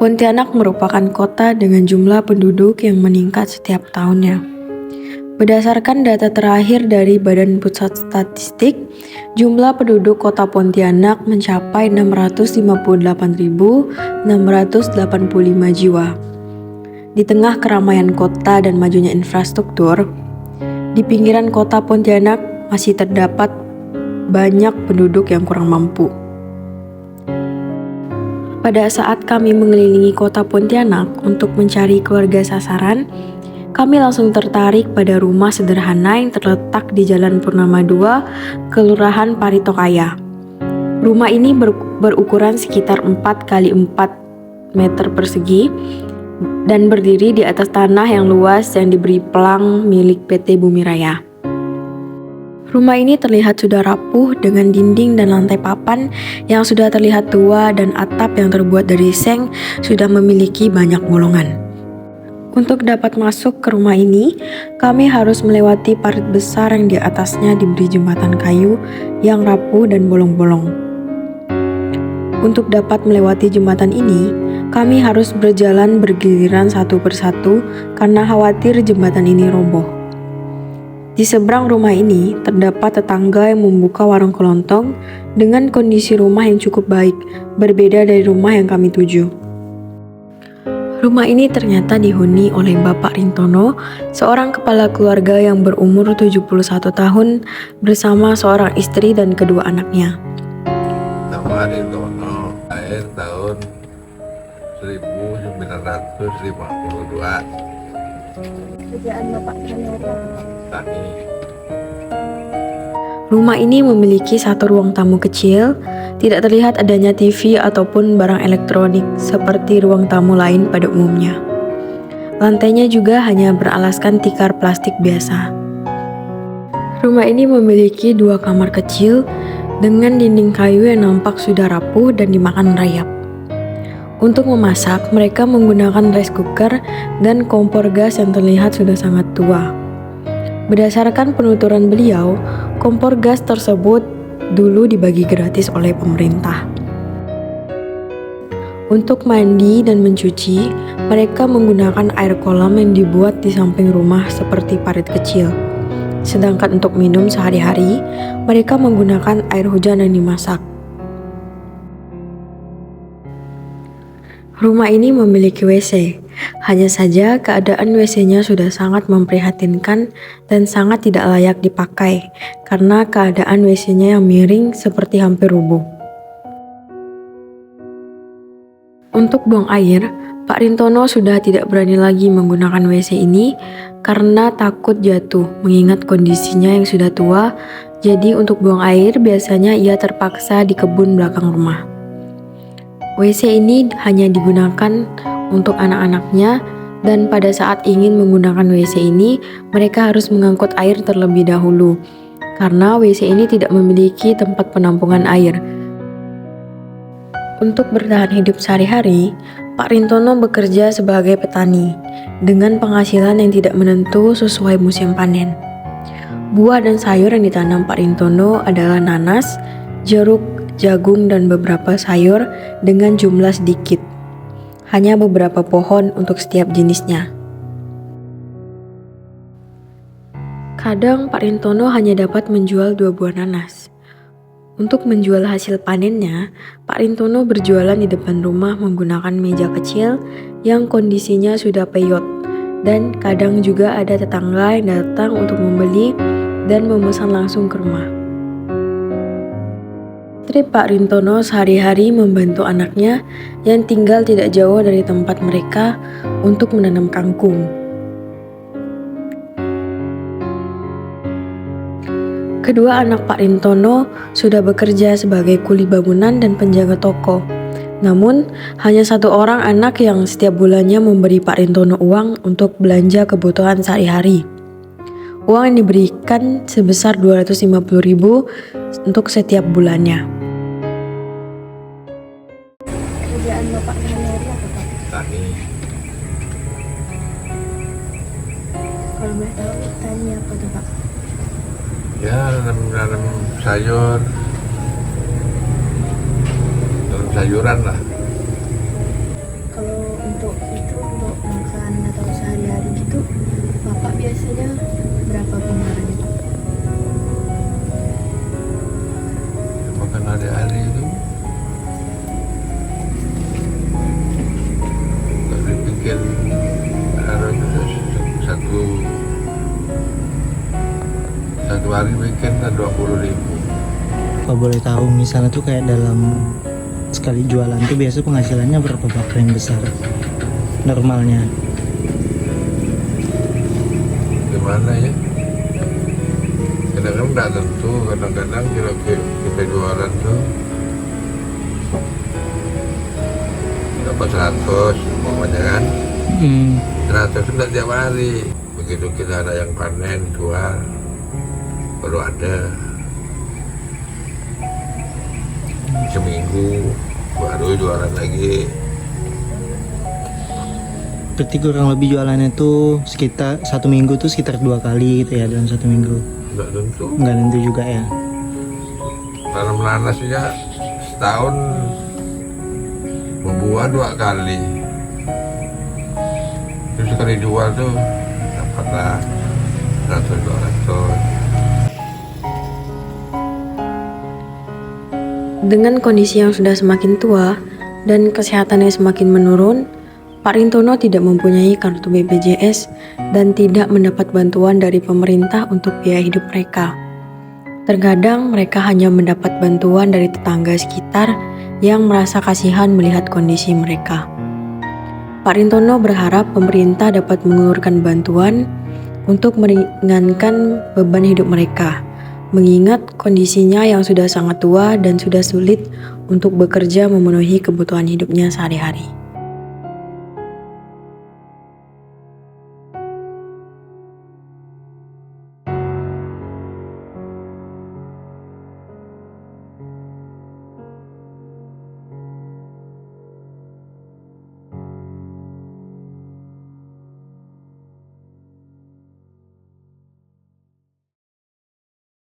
Pontianak merupakan kota dengan jumlah penduduk yang meningkat setiap tahunnya. Berdasarkan data terakhir dari Badan Pusat Statistik, jumlah penduduk kota Pontianak mencapai 658.685 jiwa. Di tengah keramaian kota dan majunya infrastruktur, di pinggiran kota Pontianak masih terdapat banyak penduduk yang kurang mampu. Pada saat kami mengelilingi kota Pontianak untuk mencari keluarga sasaran, kami langsung tertarik pada rumah sederhana yang terletak di Jalan Purnama 2, Kelurahan Paritokaya. Rumah ini berukuran sekitar 4 x 4 meter persegi dan berdiri di atas tanah yang luas yang diberi pelang milik PT Bumi Raya. Rumah ini terlihat sudah rapuh dengan dinding dan lantai papan yang sudah terlihat tua dan atap yang terbuat dari seng sudah memiliki banyak bolongan. Untuk dapat masuk ke rumah ini, kami harus melewati parit besar yang di atasnya diberi jembatan kayu yang rapuh dan bolong-bolong. Untuk dapat melewati jembatan ini, kami harus berjalan bergiliran satu persatu karena khawatir jembatan ini roboh. Di seberang rumah ini, terdapat tetangga yang membuka warung kelontong dengan kondisi rumah yang cukup baik, berbeda dari rumah yang kami tuju. Rumah ini ternyata dihuni oleh Bapak Rintono, seorang kepala keluarga yang berumur 71 tahun bersama seorang istri dan kedua anaknya. Nama Rintono, lahir tahun 1952. Kerjaan Bapak apa? Tani. Rumah ini memiliki satu ruang tamu kecil, tidak terlihat adanya TV ataupun barang elektronik seperti ruang tamu lain pada umumnya. Lantainya juga hanya beralaskan tikar plastik biasa. Rumah ini memiliki 2 kamar kecil dengan dinding kayu yang nampak sudah rapuh dan dimakan rayap. Untuk memasak, mereka menggunakan rice cooker dan kompor gas yang terlihat sudah sangat tua. Berdasarkan penuturan beliau, kompor gas tersebut dulu dibagi gratis oleh pemerintah. Untuk mandi dan mencuci, mereka menggunakan air kolam yang dibuat di samping rumah seperti parit kecil. Sedangkan untuk minum sehari-hari, mereka menggunakan air hujan yang dimasak. Rumah ini memiliki WC, hanya saja keadaan WC-nya sudah sangat memprihatinkan dan sangat tidak layak dipakai karena keadaan WC-nya yang miring seperti hampir rubuh. Untuk buang air, Pak Rintono sudah tidak berani lagi menggunakan WC ini karena takut jatuh mengingat kondisinya yang sudah tua, jadi untuk buang air biasanya ia terpaksa di kebun belakang rumah. WC ini hanya digunakan untuk anak-anaknya dan pada saat ingin menggunakan WC ini, mereka harus mengangkut air terlebih dahulu karena WC ini tidak memiliki tempat penampungan air. Untuk bertahan hidup sehari-hari, Pak Rintono bekerja sebagai petani dengan penghasilan yang tidak menentu sesuai musim panen. Buah dan sayur yang ditanam Pak Rintono adalah nanas, jeruk, jagung, dan beberapa sayur dengan jumlah sedikit. Hanya beberapa pohon untuk setiap jenisnya. Kadang Pak Rintono hanya dapat menjual 2 buah nanas. Untuk menjual hasil panennya, Pak Rintono berjualan di depan rumah menggunakan meja kecil yang kondisinya sudah peyot, dan kadang juga ada tetangga yang datang untuk membeli dan memesan langsung ke rumah. Istri Pak Rintono sehari-hari membantu anaknya yang tinggal tidak jauh dari tempat mereka untuk menanam kangkung. Kedua anak Pak Rintono sudah bekerja sebagai kuli bangunan dan penjaga toko. Namun, hanya 1 orang anak yang setiap bulannya memberi Pak Rintono uang untuk belanja kebutuhan sehari-hari. Uang yang diberikan sebesar 250.000 untuk setiap bulannya. Kerjaan Bapak sehari-hari apa, Pak? Tani. Kalau boleh tahu, tani apa tuh, Pak? Ya, nanam sayur. Nanam sayuran lah. Kalau satu hari bikin 20.000. Kalau boleh tahu misalnya tuh kayak dalam sekali jualan tuh biasa penghasilannya berapa Pak yang besar normalnya? Gimana ya, kadang-kadang nggak tentu, kadang-kadang kita jualan tuh dapat 100 umpamanya kan. 100 itu nggak tiap hari, begitu kita ada yang panen jual baru ada seminggu baru jualan lagi. Berarti kurang lebih jualannya tuh sekitar 1 minggu tuh sekitar 2 kali gitu ya dalam 1 minggu? Nggak tentu, Nggak tentu juga ya? tanam nanas ya setahun membuah 2 kali, terus sekali jual tuh dapatlah 100-200. Dengan kondisi yang sudah semakin tua dan kesehatannya semakin menurun, Pak Rintono tidak mempunyai kartu BPJS dan tidak mendapat bantuan dari pemerintah untuk biaya hidup mereka. Terkadang mereka hanya mendapat bantuan dari tetangga sekitar yang merasa kasihan melihat kondisi mereka. Pak Rintono berharap pemerintah dapat mengulurkan bantuan untuk meringankan beban hidup mereka, mengingat kondisinya yang sudah sangat tua dan sudah sulit untuk bekerja memenuhi kebutuhan hidupnya sehari-hari.